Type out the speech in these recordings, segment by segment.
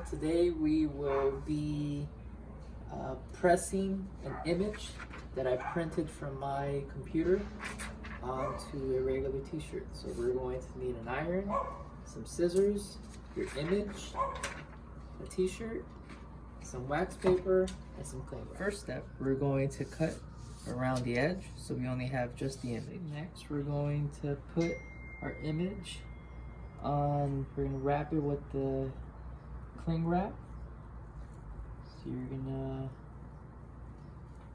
Today we will be pressing an image that I printed from my computer onto a regular t-shirt. So we're going to need an iron, some scissors, your image, a t-shirt, some wax paper, and some cling wrap. First step, we're going to cut around the edge so we only have just the image. Next, we're going to put our image on, we're going to wrap it with the cling wrap. So you're going to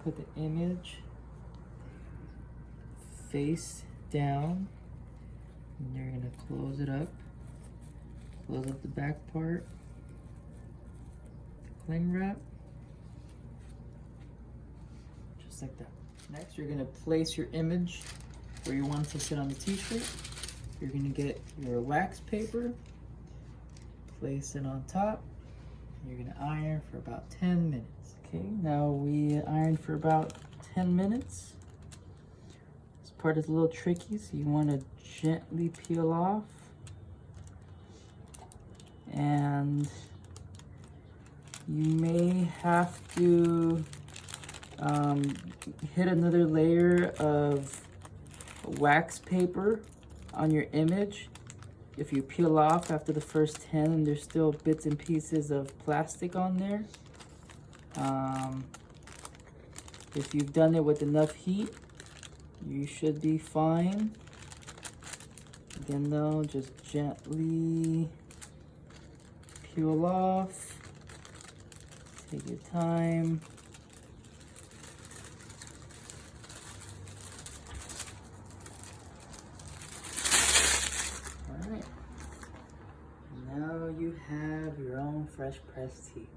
put the image face down, and you're going to close it up. Close up the back part, the cling wrap, just like that. Next, you're going to place your image where you want it to sit on the t-shirt. You're going to get your wax paper, place it on top. You're going to iron for about 10 minutes. Okay, now we ironed for about 10 minutes. This part is a little tricky, so you want to gently peel off. And you may have to hit another layer of wax paper on your image. If you peel off after the first 10 and there's still bits and pieces of plastic on there, if you've done it with enough heat, you should be fine. Again though, just gently peel off, take your time. All right, now you have your own fresh pressed tee.